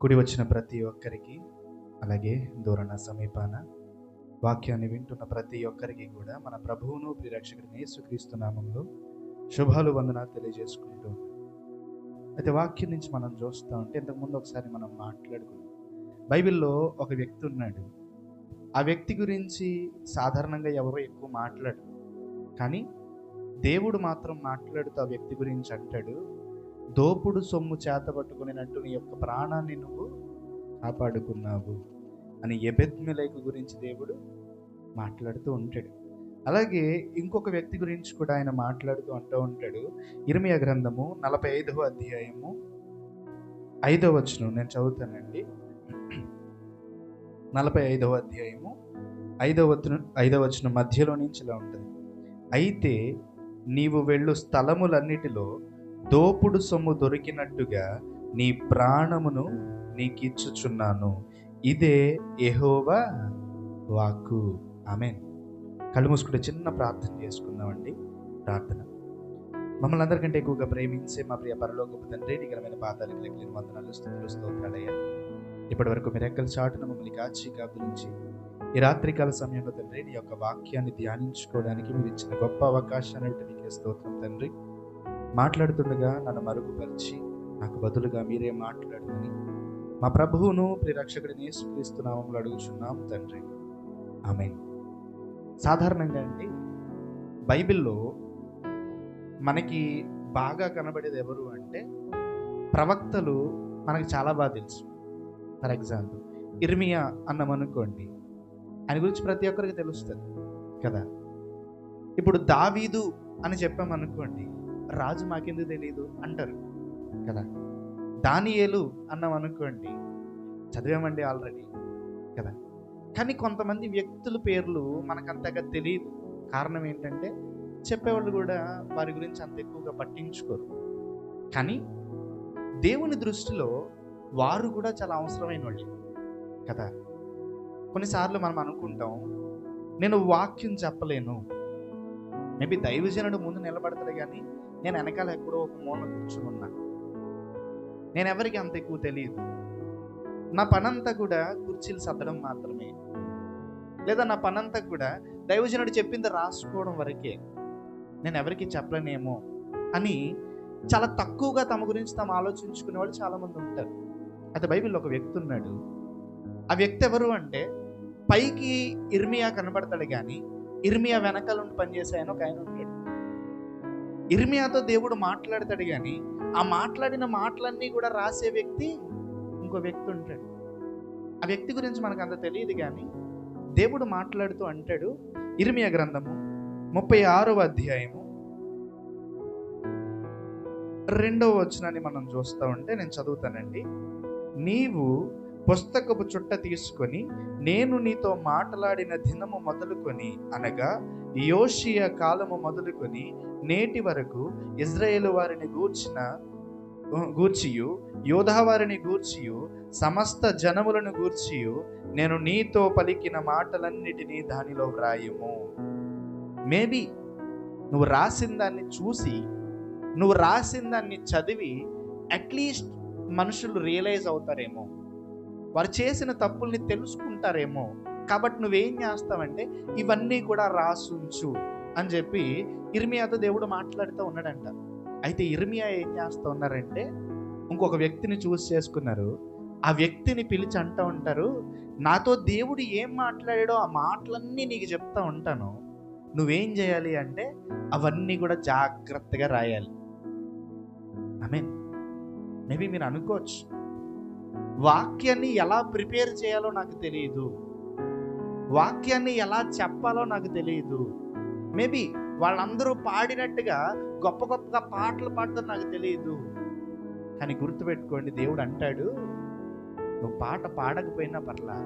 కూడి వచ్చిన ప్రతి ఒక్కరికి, అలాగే దూరన సమీపాన వాక్యాన్ని వింటున్న ప్రతి ఒక్కరికి కూడా మన ప్రభువును ప్రియరక్షకుడిని యేసుక్రీస్తు నామంలో శుభాలు వందనాలు తెలియజేసుకుంటూ, అయితే వాక్యం నుంచి మనం చూస్తూ ఉంటే ఇంతకుముందు ఒకసారి మనం మాట్లాడుకున్నాం. బైబిల్లో ఒక వ్యక్తి ఉన్నాడు. ఆ వ్యక్తి గురించి సాధారణంగా ఎవరో ఎక్కువ మాట్లాడరు, కానీ దేవుడు మాత్రం మాట్లాడుతూ ఆ వ్యక్తి గురించి అంటాడు, దోపుడు సొమ్ము చేతబట్టుకునేటట్టు నీ యొక్క ప్రాణాన్ని నువ్వు కాపాడుకున్నావు అని ఎబెద్మెలెకు గురించి దేవుడు మాట్లాడుతూ ఉంటాడు. అలాగే ఇంకొక వ్యక్తి గురించి కూడా ఆయన మాట్లాడుతూ అంటూ ఉంటాడు. ఇర్మియా గ్రంథము 45వ అధ్యాయము 5వ వచనం నేను చదువుతానండి. 45వ అధ్యాయము 5వ వచనం మధ్యలో నుంచి ఇలా ఉంటుంది. అయితే నీవు వెళ్ళు స్థలములన్నిటిలో దోపుడు సొమ్ము దొరికినట్టుగా నీ ప్రాణమును నీకిచ్చుచున్నాను, ఇదే యెహోవా వాక్కు. ఆమేన్. కళ్ళు మూసుకుంటే చిన్న ప్రార్థన చేసుకుందామండి. ప్రార్థన. మమ్మల్ని అందరికంటే ఎక్కువగా ప్రేమించే మా ప్రియ పరలోకపు తండ్రి, నీ ఘనమైన పాదాలకు లెక్కలేని వందనాలు, స్తుతులు, స్తోత్రాలయ్యా. ఇప్పటి వరకు మీరు రెక్కల చాటున మమ్మల్ని కాచి కాపురించి ఈ రాత్రికాల సమయంలో తండ్రి నీ యొక్క వాక్యాన్ని ధ్యానించుకోవడానికి మీరు ఇచ్చిన గొప్ప అవకాశాన్ని నీకే స్తోత్రం తండ్రి. మాట్లాడుతుండగా నన్ను మరుగుపరిచి నాకు బదులుగా మీరే మాట్లాడుకొని మా ప్రభువును ప్రియరక్షకుడిని యేసుక్రీస్తు నామములో అడుగుచున్నాం తండ్రి. ఆమేన్. సాధారణంగా అండి బైబిల్లో మనకి బాగా కనబడేది ఎవరు అంటే ప్రవక్తలు మనకు చాలా బాగా తెలుసు. ఫర్ ఎగ్జాంపుల్ ఇర్మియా అన్నమనుకోండి, ఆయన గురించి ప్రతి ఒక్కరికి తెలుస్తుంది కదా. ఇప్పుడు దావీదు అని చెప్పామనుకోండి, రాజు మాకెందుకు తెలియదు అంటారు కదా. దానియేలు అన్నామనుకోండి, చదివామండి ఆల్రెడీ కదా. కానీ కొంతమంది వ్యక్తుల పేర్లు మనకంతగా తెలియదు. కారణం ఏంటంటే చెప్పేవాళ్ళు కూడా వారి గురించి అంత ఎక్కువగా పట్టించుకోరు. కానీ దేవుని దృష్టిలో వారు కూడా చాలా అవసరమైన వాళ్ళు కదా. కొన్నిసార్లు మనం అనుకుంటాం, నేను వాక్యం చెప్పలేను. మేబీ దైవజనుడు ముందు నిలబడతాడు, కానీ నేను వెనకాల ఎక్కడో ఒక మూల కూర్చుని ఉన్నా, నేను ఎవరికి అంత ఎక్కువ తెలియదు, నా పనంతా కూడా కుర్చీలు సర్దడం మాత్రమే, లేదా నా పనంతా కూడా దైవజనుడు చెప్పింది రాసుకోవడం వరకే, నేను ఎవరికి చెప్పలేనేమో అని చాలా తక్కువగా తమ గురించి తాము ఆలోచించుకునే వాళ్ళు చాలామంది ఉంటారు. అయితే బైబిల్లో ఒక వ్యక్తి ఉన్నాడు. ఆ వ్యక్తి ఎవరు అంటే పైకి ఇర్మియా కనబడతాడు, కానీ ఇర్మియా వెనకాల ఉండి పనిచేసే ఆయన ఒక ఆయన ఉంటాడు. ఇర్మియాతో దేవుడు మాట్లాడతాడు, కానీ ఆ మాట్లాడిన మాటలన్నీ కూడా రాసే వ్యక్తి ఇంకో వ్యక్తి ఉంటాడు. ఆ వ్యక్తి గురించి మనకు అంత తెలియదు, కానీ దేవుడు మాట్లాడుతూ అంటాడు. ఇర్మియా గ్రంథము 36వ అధ్యాయము 2వ వచనాన్ని మనం చూస్తూ ఉంటే నేను చదువుతానండి. నీవు పుస్తకపు చుట్ట తీసుకొని నేను నీతో మాట్లాడిన దినము మొదలుకొని, అనగా యోషియా కాలము మొదలుకొని నేటి వరకు ఇజ్రాయేలు వారిని గూర్చియు యోధా వారిని గూర్చియు సమస్త జనములను గూర్చియు నేను నీతో పలికిన మాటలన్నిటినీ దానిలో వ్రాయము. మేబీ నువ్వు రాసిన దాన్ని చూసి, నువ్వు రాసిన దాన్ని చదివి అట్లీస్ట్ మనుషులు రియలైజ్ అవుతారేమో, వారు చేసిన తప్పుల్ని తెలుసుకుంటారేమో. కాబట్టి నువ్వేం చేస్తావంటే ఇవన్నీ కూడా రాసుంచు అని చెప్పి ఇర్మియాతో దేవుడు మాట్లాడుతూ ఉన్నాడంట. అయితే ఇర్మియా ఏం చేస్తూ ఉన్నారంటే ఇంకొక వ్యక్తిని చూస్ చేసుకున్నారు. ఆ వ్యక్తిని పిలిచి అంటూ ఉంటారు, నాతో దేవుడు ఏం మాట్లాడాడో ఆ మాటలన్నీ నీకు చెప్తా ఉంటాను, నువ్వేం చేయాలి అంటే అవన్నీ కూడా జాగ్రత్తగా రాయాలి. ఆమేన్. మేబీ మీరు అనుకోవచ్చు, వాక్యాన్ని ఎలా ప్రిపేర్ చేయాలో నాకు తెలియదు, వాక్యాన్ని ఎలా చెప్పాలో నాకు తెలియదు, మేబీ వాళ్ళందరూ పాడినట్టుగా గొప్ప గొప్పగా పాటలు పాడతారు నాకు తెలియదు. కానీ గుర్తుపెట్టుకోండి, దేవుడు అంటాడు, నువ్వు పాట పాడకపోయినా పర్లా,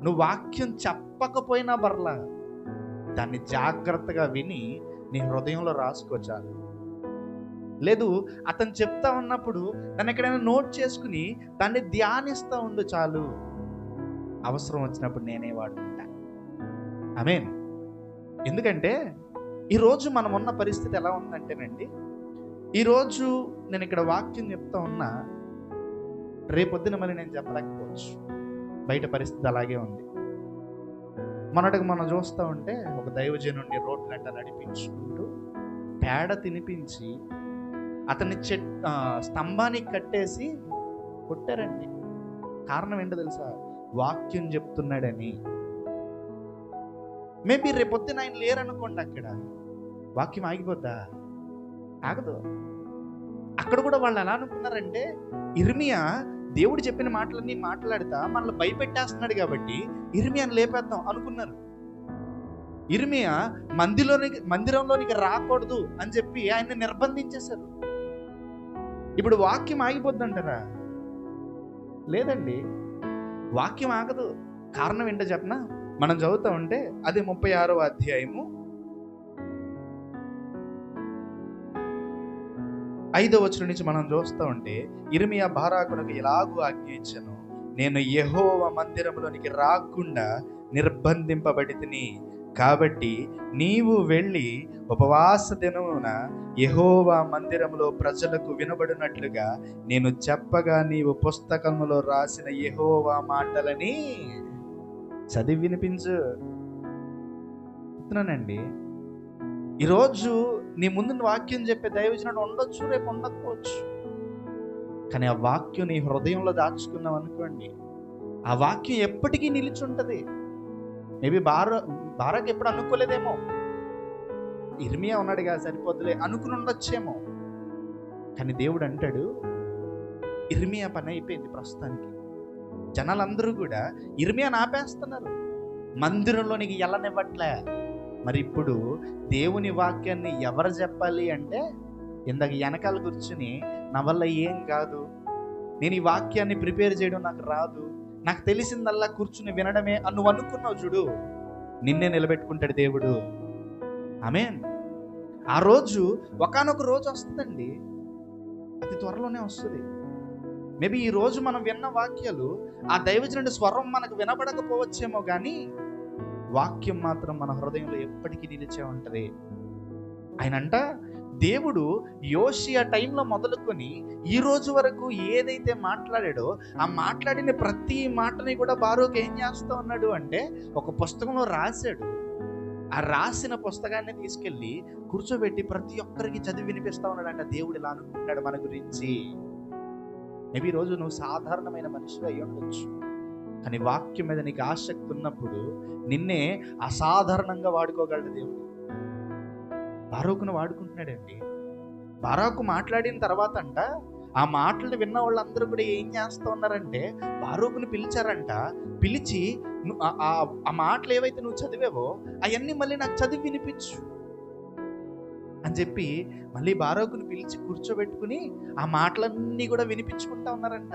నువ్వు వాక్యం చెప్పకపోయినా పర్లా, దాన్ని జాగ్రత్తగా విని నీ హృదయంలో రాసుకో చాలు. లేదు అతను చెప్తా ఉన్నప్పుడు దాన్ని ఎక్కడైనా నోట్ చేసుకుని దాన్ని ధ్యానిస్తూ ఉండు చాలు, అవసరం వచ్చినప్పుడు నేనే వాడుకుంటా. ఆమేన్. ఎందుకంటే ఈరోజు మనం ఉన్న పరిస్థితి ఎలా ఉందంటేనండి, ఈరోజు నేను ఇక్కడ వాక్యం చెప్తా ఉన్నా, రేపొద్దున మళ్ళీ నేను చెప్పలేకపోవచ్చు. బయట పరిస్థితి అలాగే ఉంది. మొన్నటికి మనం చూస్తూ ఉంటే ఒక దైవజనుడిని రోడ్లంట నడిపించుకుంటూ పేడ తినిపించి అతన్ని స్తంభానికి కట్టేసి కొట్టారండి. కారణం ఏంటో తెలుసా? వాక్యం చెప్తున్నాడని. మేబీ రేపొద్దున ఆయన లేరనుకోండి, అక్కడ వాక్యం ఆగిపోద్దా? ఆగదు. అక్కడ కూడా వాళ్ళు ఎలా అనుకున్నారంటే, ఇర్మియా దేవుడు చెప్పిన మాటలన్నీ మాట్లాడుతా మనల్ని భయపెట్టేస్తున్నాడు కాబట్టి ఇర్మియాని లేపేద్దాం అనుకున్నారు. ఇర్మియా మందిరంలోనికి రాకూడదు అని చెప్పి ఆయన్ని నిర్బంధించేశారు. ఇప్పుడు వాక్యం ఆగిపోద్దంటారా? లేదండి, వాక్యం ఆగదు. కారణం ఏంటో చెప్పనా? మనం చదువుతా ఉంటే అది 36వ అధ్యాయము 5వ వచనం నుంచి మనం చూస్తూ ఉంటే, ఇర్మియా బారాకునకు ఎలాగూ ఆజ్ఞ ఇచ్చెను, నేను యెహోవా మందిరంలోనికి రాకుండా నిర్బంధింపబడితిని. కాబట్టి నీవు వెళ్ళి ఉపవాస దినమున యెహోవా మందిరంలో ప్రజలకు వినబడినట్లుగా నేను చెప్పగా నీవు పుస్తకములో రాసిన యెహోవా మాటలని చదివి వినిపించు. చెప్తున్నానండి, ఈరోజు నీ ముందు వాక్యం చెప్పే దైవజనుడు ఉండొచ్చు, రేపు ఉండకపోవచ్చు. కానీ ఆ వాక్యం నీ హృదయంలో దాచుకున్నావు అనుకోండి, ఆ వాక్యం ఎప్పటికీ నిలిచి ఉంటుంది. మేబీ బారాకు ఎప్పుడు అనుకోలేదేమో, ఇర్మియా ఉన్నాడు కదా సరిపోద్దులే అనుకుని ఉండొచ్చేమో. కానీ దేవుడు అంటాడు, ఇర్మియా పని అయిపోయింది. ప్రస్తుతానికి జనాలందరూ కూడా ఇర్మియాని ఆపేస్తున్నారు, మందిరంలోనికి వెళ్ళనివ్వట్లే. మరి ఇప్పుడు దేవుని వాక్యాన్ని ఎవరు చెప్పాలి అంటే, ఇందాక వెనకాల కూర్చుని నా వల్ల ఏం కాదు, నేను ఈ వాక్యాన్ని ప్రిపేర్ చేయడం నాకు రాదు, నాకు తెలిసిందల్లా కూర్చుని వినడమే అని నువ్వు అనుకున్నావు చూడు, నిన్నే నిలబెట్టుకుంటాడు దేవుడు. ఆమేన్. ఆ రోజు ఒకానొక రోజు వస్తుందండి, అతి త్వరలోనే వస్తుంది. మేబీ ఈ రోజు మనం విన్న వాక్యాలు ఆ దైవజనుడి స్వరం మనకు వినపడకపోవచ్చేమో, కానీ వాక్యం మాత్రం మన హృదయంలో ఎప్పటికీ నిలిచే ఉంటుంది. ఆయనంట దేవుడు యోషియా టైంలో మొదలుకొని ఈ రోజు వరకు ఏదైతే మాట్లాడాడో ఆ మాట్లాడిన ప్రతి మాటని కూడా బారూకు ఏం చేస్తూ ఉన్నాడు అంటే, ఒక పుస్తకంలో రాశాడు. ఆ రాసిన పుస్తకాన్ని తీసుకెళ్ళి కూర్చోబెట్టి ప్రతి ఒక్కరికి చదివి వినిపిస్తా ఉన్నాడంట. దేవుడు ఇలా అనుకుంటాడు మన గురించి. మేబీ ఈరోజు నువ్వు సాధారణమైన మనిషి అయి ఉండొచ్చు, కానీ వాక్యం మీద నీకు ఆసక్తి ఉన్నప్పుడు నిన్నే అసాధారణంగా వాడుకోగలడు దేవుడు. బారూకును వాడుకుంటున్నాడండి. బారాకు మాట్లాడిన తర్వాత అంట, ఆ మాటలు విన్న వాళ్ళందరూ కూడా ఏం చేస్తూ ఉన్నారంటే, బారూకును పిలిచారంట. పిలిచి ఆ మాటలు ఏవైతే నువ్వు చదివావో అవన్నీ మళ్ళీ నాకు చదివి వినిపించు అని చెప్పి మళ్ళీ బారూకును పిలిచి కూర్చోబెట్టుకుని ఆ మాటలన్నీ కూడా వినిపించుకుంటా ఉన్నారంట.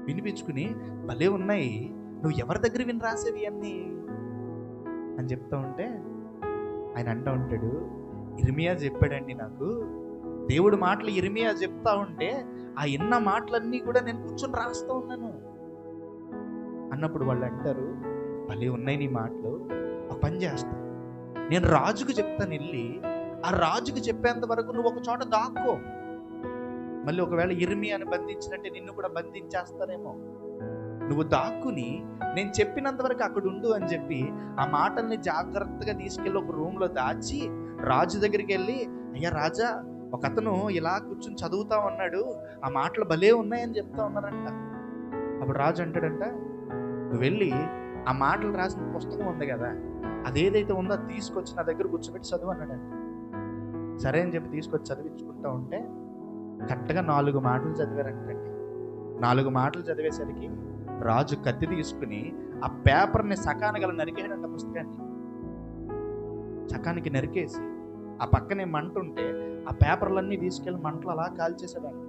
వినిపించుకుని, భలే ఉన్నాయి, నువ్వు ఎవరి దగ్గర విని రాసేవి అన్నీ అని చెప్తా ఉంటే ఆయన అంటూ ఉంటాడు, ఇర్మియా చెప్పాడండి నాకు, దేవుడు మాటలు ఇర్మియా చెప్తా ఉంటే ఆ ఎన్న మాటలన్నీ కూడా నేను కూర్చొని రాస్తూ ఉన్నాను అన్నప్పుడు వాళ్ళు అంటారు, భలే ఉన్నాయి నీ మాటలు, ఒక పని చేస్తా, నేను రాజుకు చెప్తాను, వెళ్ళి ఆ రాజుకు చెప్పేంత వరకు నువ్వు ఒక చోట దాక్కో, మళ్ళీ ఒకవేళ ఇర్మియాని బంధించినట్టే నిన్ను కూడా బంధించేస్తానేమో, నువ్వు దాక్కుని నేను చెప్పినంత వరకు అక్కడ ఉండు అని చెప్పి ఆ మాటల్ని జాగ్రత్తగా తీసుకెళ్ళి ఒక రూమ్లో దాచి రాజు దగ్గరికి వెళ్ళి, అయ్యా రాజా, ఒక అతను ఇలా కూర్చుని చదువుతా ఉన్నాడు, ఆ మాటలు భలే ఉన్నాయని చెప్తా ఉన్నారంట. అప్పుడు రాజు అంటాడంట, నువ్వు వెళ్ళి ఆ మాటలు రాసిన పుస్తకం ఉంది కదా, అదేదైతే ఉందో అది తీసుకొచ్చి నా దగ్గర కూర్చోబెట్టి చదువు అన్నాడంట. సరే అని చెప్పి తీసుకొచ్చి చదివించుకుంటా ఉంటే కరెక్ట్గా 4 మాటలు చదివారంటండి. 4 మాటలు చదివేసరికి రాజు కత్తి తీసుకుని ఆ పేపర్ని సకానికి నరికేయడంట. పుస్తకాన్ని సకానికి నరికేసి ఆ పక్కనే మంట ఉంటే ఆ పేపర్లన్నీ తీసుకెళ్ళి మంటలు అలా కాల్చేసాడంట.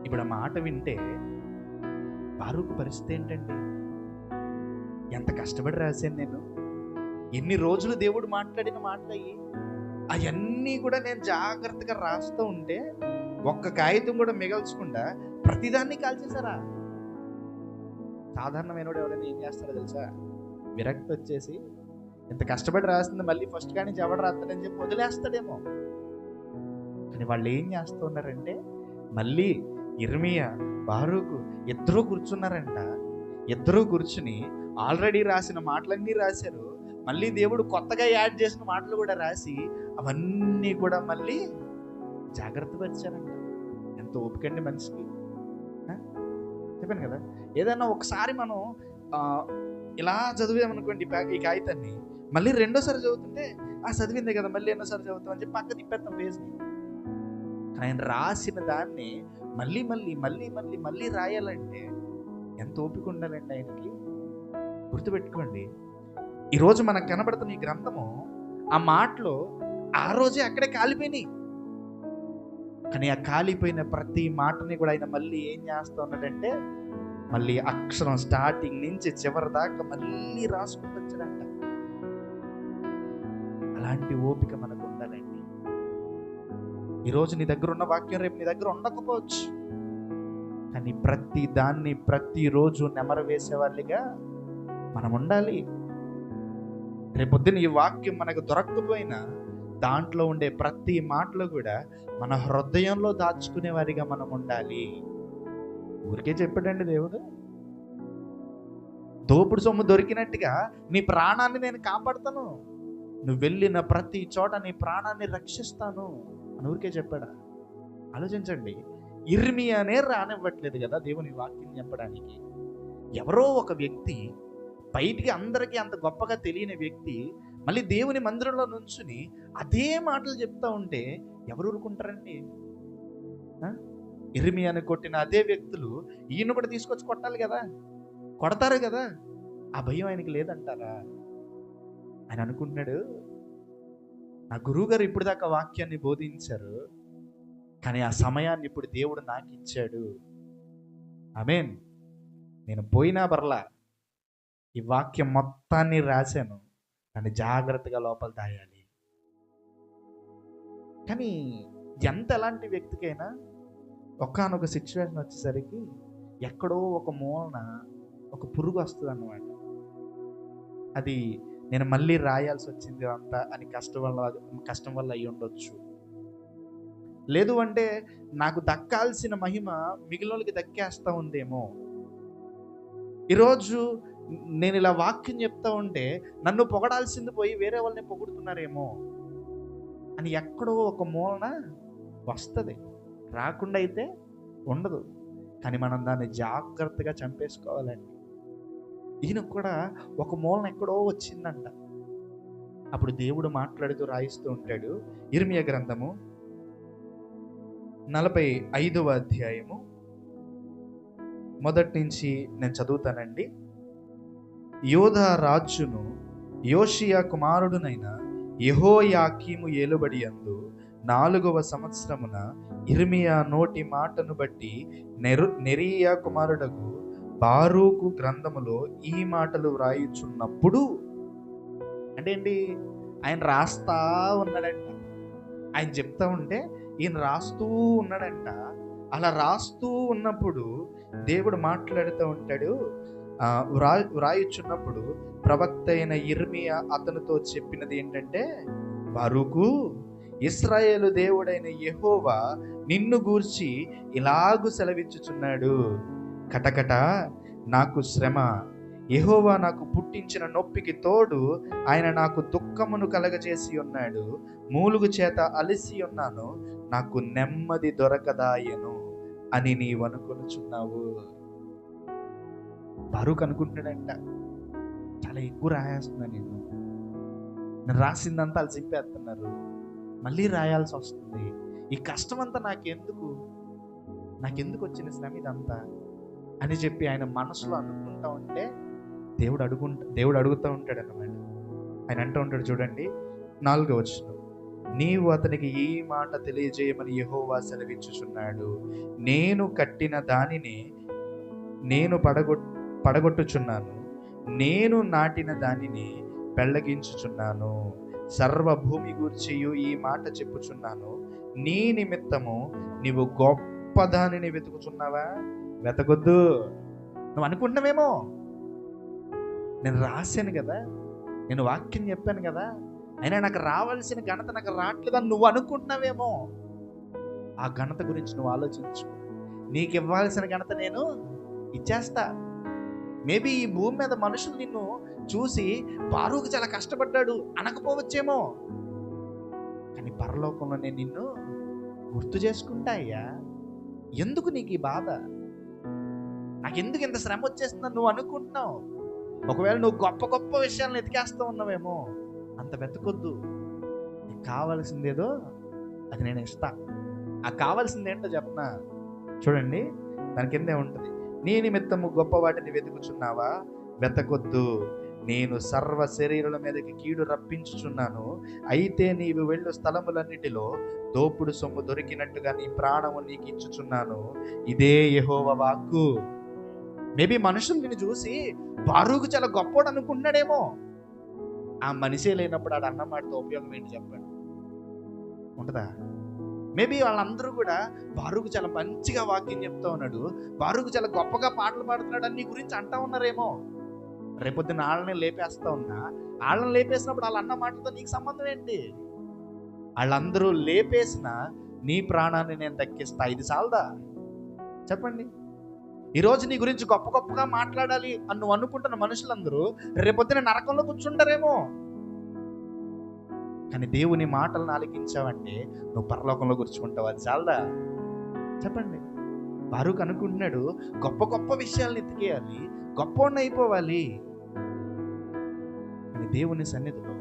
ఇప్పుడు ఆ మాట వింటే బారూకు పరిస్థితి ఏంటండి? ఎంత కష్టపడి రాశాను నేను, ఎన్ని రోజులు దేవుడు మాట్లాడిన మాటలు అయ్యి, అవన్నీ కూడా నేను జాగ్రత్తగా రాస్తూ ఉంటే ఒక్క కాగితం కూడా మిగల్చకుండా ప్రతిదాన్ని కాల్చేశారా? సాధారణమైన ఎవరైనా ఏం చేస్తారో తెలుసా? విరక్తి వచ్చేసి ఇంత కష్టపడి రాస్తుంది మళ్ళీ ఫస్ట్ కానీ ఎవడు రాస్తాడని చెప్పి వదిలేస్తాడేమో. కానీ వాళ్ళు ఏం చేస్తూ ఉన్నారంటే, మళ్ళీ ఇర్మియా, బారూకు ఇద్దరూ కూర్చున్నారంట. ఇద్దరూ కూర్చుని ఆల్రెడీ రాసిన మాటలన్నీ రాశారు. మళ్ళీ దేవుడు కొత్తగా యాడ్ చేసిన మాటలు కూడా రాసి అవన్నీ కూడా మళ్ళీ జాగ్రత్త పరిచారంట. ఎంత ఓపికండి మనిషికి. చెప్పాను కదా, ఏదైనా ఒకసారి మనం ఇలా చదివామనుకోండి ఈ కాగితాన్ని, మళ్ళీ రెండోసారి చదువుతుంటే చదివిందే కదా మళ్ళీ ఎన్నోసారి చదువుతాం అని చెప్పి పక్క తిప్పేస్తాం పేజ్ని. ఆయన రాసిన దాన్ని మళ్ళీ మళ్ళీ మళ్ళీ మళ్ళీ మళ్ళీ రాయాలంటే ఎంత ఓపిక ఉండాలండి ఆయనకి. గుర్తుపెట్టుకోండి, ఈరోజు మనకు కనబడుతున్న ఈ గ్రంథము, ఆ మాటలు ఆ రోజే అక్కడే కాలిపోయినాయి. కానీ ఆ కాలిపోయిన ప్రతి మాటని కూడా ఆయన మళ్ళీ ఏం చేస్తా ఉన్నాడంటే, మళ్ళీ అక్షరం స్టార్టింగ్ నుంచి చివరి దాకా మళ్ళీ రాసుకుంటూ వచ్చాడంట. అలాంటి ఓపిక మనకు ఉండాలండి. ఈరోజు నీ దగ్గర ఉన్న వాక్యం రేపు నీ దగ్గర ఉండకపోవచ్చు, కానీ ప్రతి దాన్ని ప్రతిరోజు నెమరు వేసే వాళ్ళిగా మనం ఉండాలి. రేపొద్దున ఈ వాక్యం మనకు దొరకకపోయినా దాంట్లో ఉండే ప్రతి మాటలు కూడా మన హృదయంలో దాచుకునే వారిగా మనం ఉండాలి. ఊరికే చెప్పాడండి దేవుడు, దోపుడు సొమ్ము దొరికినట్టుగా నీ ప్రాణాన్ని నేను కాపాడుతాను, నువ్వు వెళ్ళిన ప్రతి చోట నీ ప్రాణాన్ని రక్షిస్తాను అని ఊరికే చెప్పాడా? ఆలోచించండి, ఇర్మియానే రానివ్వట్లేదు కదా దేవుని వాక్యం చెప్పడానికి. ఎవరో ఒక వ్యక్తి, బయటికి అందరికీ అంత గొప్పగా తెలియని వ్యక్తి, మళ్ళీ దేవుని మందిరంలో నుంచుని అదే మాటలు చెప్తా ఉంటే ఎవరు ఊరుకుంటారండి? ఇర్మియాని కొట్టిన అదే వ్యక్తులు ఈయన కూడా తీసుకొచ్చి కొట్టాలి కదా, కొడతారు కదా. ఆ భయం ఆయనకి లేదంటారా? ఆయన అనుకుంటున్నాడు, నా గురువు గారు ఇప్పుడు దాకా వాక్యాన్ని బోధించారు, కానీ ఆ సమయాన్ని ఇప్పుడు దేవుడు నాకు ఇచ్చాడు. ఆమేన్. నేను పోయినా బర్లా ఈ వాక్యం మొత్తాన్ని రాశాను, కానీ జాగ్రత్తగా లోపల దాయాలి. కానీ ఎంత ఎలాంటి వ్యక్తికైనా ఒకానొక సిచ్యువేషన్ వచ్చేసరికి ఎక్కడో ఒక మూలన ఒక పురుగు వస్తుంది అన్నమాట. అది నేను మళ్ళీ రాయాల్సి వచ్చింది అంతా అని కష్టం వల్ల అయ్యి ఉండొచ్చు. లేదు అంటే నాకు దక్కాల్సిన మహిమ మిగిలిన వాళ్ళకి దక్కేస్తా ఉందేమో. ఈరోజు నేను ఇలా వాక్యం చెప్తా ఉంటే నన్ను పొగడాల్సింది పోయి వేరే వాళ్ళని పొగుడుతున్నారేమో అని ఎక్కడో ఒక మూలన వస్తుంది. రాకుండా అయితే ఉండదు, కానీ మనం దాన్ని జాగ్రత్తగా చంపేసుకోవాలండి. ఈయనకు కూడా ఒక మూలన ఎక్కడో వచ్చిందంట. అప్పుడు దేవుడు మాట్లాడుతూ రాయిస్తూ ఉంటాడు. ఇర్మియా గ్రంథము 45వ అధ్యాయము మొదటి నుంచి నేను చదువుతానండి. యోధా రాజును యోషియా కుమారుడునైన యెహోయాకీము ఏలుబడి యందు 4వ సంవత్సరమున ఇర్మియా నోటి మాటను బట్టి నెరియా కుమారుడగు బారూకు గ్రంథములో ఈ మాటలు వ్రాయుచున్నప్పుడు, అంటే ఏంటి, ఆయన రాస్తా ఉన్నాడంట. ఆయన చెప్తా ఉంటే ఈయన రాస్తూ ఉన్నాడంట. అలా రాస్తూ ఉన్నప్పుడు దేవుడు మాట్లాడుతూ ఉంటాడు. వ్రాయుచున్నప్పుడు ప్రవక్త అయిన ఇర్మియా అతనితో చెప్పినది ఏంటంటే, బారూకు, ఇశ్రాయేలు దేవుడైన యెహోవా నిన్ను గూర్చి ఇలాగు సెలవిచ్చుచున్నాడు, కటకట నాకు శ్రమ, యెహోవా నాకు పుట్టించిన నొప్పికి తోడు ఆయన నాకు దుఃఖమును కలగజేసి ఉన్నాడు, మూలుగు చేత అలసి ఉన్నాను, నాకు నెమ్మది దొరకదాయను అని నీవు అనుకొనుచున్నావు. బారూకు అనుకుంటున్నాడంట, చాలా ఎక్కువ రాయేస్తున్నా, నేను రాసిందంతా వాళ్ళు చింపేస్తున్నారు, మళ్ళీ రాయాల్సి వస్తుంది, ఈ కష్టం అంతా నాకెందుకు వచ్చిన శ్రమ ఇదంతా అని చెప్పి ఆయన మనసులో అనుకుంటా ఉంటే దేవుడు అడుగుతూ ఉంటాడు అన్నమాట. ఆయన అంటూ ఉంటాడు, చూడండి 4వ వచనం, నీవు అతనికి ఈ మాట తెలియజేయమని యెహోవా సెలవిచ్చుచున్నాడు, నేను కట్టిన దానిని నేను పడగొట్టుచున్నాను, నేను నాటిన దానిని పెళ్ళగించుచున్నాను, సర్వభూమి గూర్చియు ఈ మాట చెప్పుచున్నాను, నీ నిమిత్తము నీవు గొప్ప దానిని వెతుకుచున్నావా? వెతకొద్దు. నువ్వు అనుకుంటున్నావేమో, నేను రాశాను కదా, నేను వాక్యం చెప్పాను కదా, అయినా నాకు రావాల్సిన ఘనత నాకు రావట్లేదని నువ్వు అనుకుంటున్నావేమో. ఆ ఘనత గురించి నువ్వు ఆలోచించు. నీకు ఇవ్వాల్సిన ఘనత నేను ఇచ్చేస్తా. మేబీ ఈ భూమి మీద మనుషులు నిన్ను చూసి బారూకు చాలా కష్టపడ్డాడు అనకపోవచ్చేమో, కానీ పరలోకంలో నేను నిన్ను గుర్తు చేసుకుంటా. అయ్యా, ఎందుకు నీకు ఈ బాధ? నాకెందుకు ఇంత శ్రమ వచ్చేస్తుందని నువ్వు అనుకుంటున్నావు. ఒకవేళ నువ్వు గొప్ప గొప్ప విషయాలను ఎతికేస్తూ ఉన్నావేమో, అంత వెతకొద్దు. నీకు కావాల్సిందేదో అది నేను ఇస్తా. ఆ కావాల్సింది ఏంటో చెప్పనా? చూడండి, దాని కిందే ఉంటుంది, నీ నిమిత్తము గొప్ప వాటిని వెతుకుచున్నావా? వెతకొద్దు, నేను సర్వ శరీరుల మీదకి కీడు రప్పించుచున్నాను. అయితే నీవు వెళ్ళు స్థలములన్నిటిలో దోపుడు సొమ్ము దొరికినట్టుగా నీ ప్రాణము నీకు ఇచ్చుచున్నాను. ఇదే యెహోవా వాక్కు. మేబీ మనుషులు నిన్ను చూసి బారూకు చాలా గొప్పోడు అనుకుంటున్నాడేమో. ఆ మనిషే లేనప్పుడు ఆడు అన్న మాటతో ఉపయోగం ఏంటి చెప్పండి? ఉంటుందా? మేబీ వాళ్ళందరూ కూడా బారూకు చాలా మంచిగా వాక్యం చెప్తా ఉన్నాడు, బారూకు చాలా గొప్పగా పాటలు పాడుతున్నాడు అని నీ గురించి అంటా ఉన్నారేమో. రేపొద్దున వాళ్ళని లేపేస్తా ఉన్నా, వాళ్ళని లేపేసినప్పుడు వాళ్ళ అన్న మాటలతో నీకు సంబంధం ఏంటి? వాళ్ళందరూ లేపేసిన నీ ప్రాణాన్ని నేను దక్కిస్తా. ఇది చాలదా చెప్పండి? ఈరోజు నీ గురించి గొప్ప గొప్పగా మాట్లాడాలి అని నువ్వు అనుకుంటున్న మనుషులందరూ రేపొద్దున నరకంలో కూర్చుంటారేమో, కానీ దేవుని మాటలను ఆలకించావంటే నువ్వు పరలోకంలో కూర్చుంటావు. అది చాలదా చెప్పండి? బారూకు అనుకుంటున్నాడు గొప్ప గొప్ప విషయాలను ఎత్తికేయాలి, గొప్పవాడిని అయిపోవాలి. కానీ దేవుని సన్నిధిలో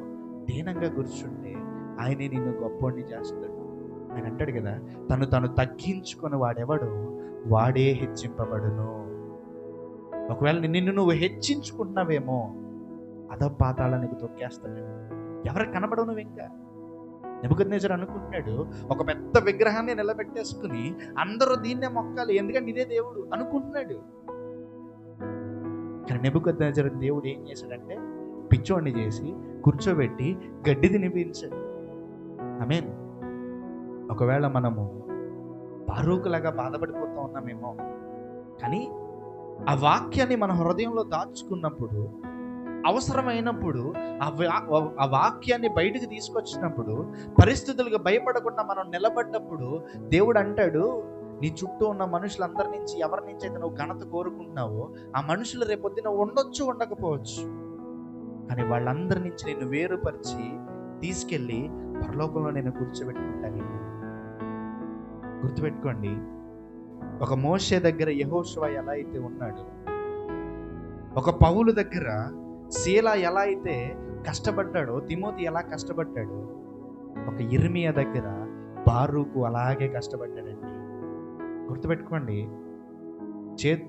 దీనంగా కూర్చుంటే ఆయనే నిన్ను గొప్పవాడిని చేస్తాడు. ఆయన అంటాడు కదా, తను తగ్గించుకుని వాడెవడు వాడే హెచ్చింపబడును. ఒకవేళ నిన్ను నువ్వు హెచ్చించుకుంటున్నావేమో, అదో పాతాళానికి తొక్కేస్తాడు. ఎవరికి కనబడవు నువ్వు. ఇంకా నెబుకద్నెజరు అనుకుంటున్నాడు ఒక పెద్ద విగ్రహాన్ని నిలబెట్టేసుకుని అందరూ దీన్నే మొక్కాలి ఎందుకంటే ఇదే దేవుడు అనుకుంటున్నాడు. కానీ నెబుకద్నెజరు దేవుడు ఏం చేశాడంటే పిచ్చోడిని చేసి కూర్చోబెట్టి గడ్డి తినిపించాడు. ఆమేన్. ఒకవేళ మనము బారూకులాగా బాధపడిపోతూ ఉన్నామేమో, కానీ ఆ వాక్యాన్ని మన హృదయంలో దాచుకున్నప్పుడు, అవసరమైనప్పుడు ఆ వాక్యాన్ని బయటకు తీసుకొచ్చినప్పుడు, పరిస్థితులకు భయపడకుండా మనం నిలబడ్డప్పుడు దేవుడు అంటాడు, నీ చుట్టూ ఉన్న మనుషులందరి నుంచి ఎవరి నుంచి అయితే నువ్వు ఘనత కోరుకుంటున్నావో ఆ మనుషులు రేపొద్దున ఉండొచ్చు ఉండకపోవచ్చు, కానీ వాళ్ళందరి నుంచి నేను వేరుపరిచి తీసుకెళ్ళి పరలోకంలో నేను కూర్చోబెట్టుకుంటాను. గుర్తుపెట్టుకోండి, ఒక మోషే దగ్గర యెహోషువ ఎలా అయితే ఉన్నాడు, ఒక పౌలు దగ్గర శీలా ఎలా అయితే కష్టపడ్డాడో, తిమోతి ఎలా కష్టపడ్డాడో, ఒక యిర్మీయా దగ్గర బారూకు అలాగే కష్టపడ్డాడండి. గుర్తుపెట్టుకోండి,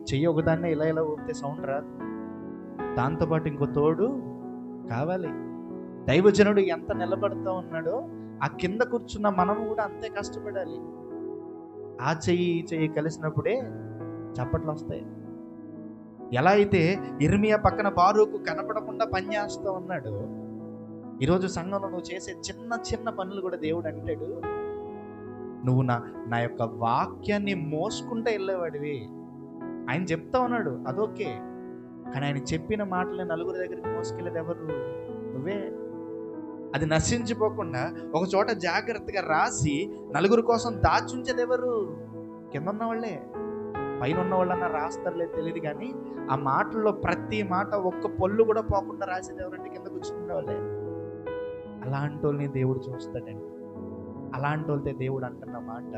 చెయ్యి ఒకదాన్నే ఇలా ఇలా ఊపితే సౌండ్ రాదు, దాంతోపాటు ఇంకో తోడు కావాలి. దైవజనుడు ఎంత నిలబడుతూ ఉన్నాడో ఆ కింద కూర్చున్న మనము కూడా అంతే కష్టపడాలి. ఆ చెయ్యి ఈ చెయ్యి కలిసినప్పుడే చప్పట్లు వస్తాయి. ఎలా అయితే యిర్మీయా పక్కన బారూకు కనపడకుండా పనిచేస్తూ ఉన్నాడు, ఈరోజు సంఘంలో నువ్వు చేసే చిన్న చిన్న పనులు కూడా దేవుడు అంటాడు, నువ్వు నా యొక్క వాక్యాన్ని మోసుకుంటూ వెళ్ళేవాడివి. ఆయన చెప్తా ఉన్నాడు అదోకే, కానీ ఆయన చెప్పిన మాటలే నలుగురి దగ్గరికి మోసుకెళ్ళేది ఎవరు? నువ్వే. అది నశించిపోకుండా ఒక చోట జాగ్రత్తగా రాసి నలుగురి కోసం దాచుంచేది ఎవరు? కింద ఉన్న వాళ్ళే. పైన ఉన్న వాళ్ళన్నా రాస్తారులేదు తెలియదు, కానీ ఆ మాటల్లో ప్రతి మాట ఒక్క పొల్లు కూడా పోకుండా రాసేది ఎవరంటే కింద కూర్చుకునే వాళ్ళే. అలాంటి వాళ్ళని దేవుడు చూస్తాడండి. అలాంటి వాళ్ళతో దేవుడు అంటున్న మాట,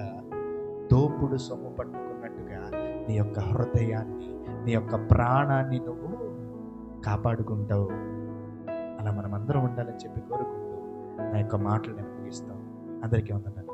దోపుడు సొమ్ము పట్టుకున్నట్టుగా నీ యొక్క హృదయాన్ని, నీ యొక్క ప్రాణాన్ని నువ్వు కాపాడుకుంటావు. అలా మనం అందరం ఉండాలని చెప్పి కోరుకుంటూ నా యొక్క మాటలు నేను ముగిస్తాం. అందరికీ వందనాలు.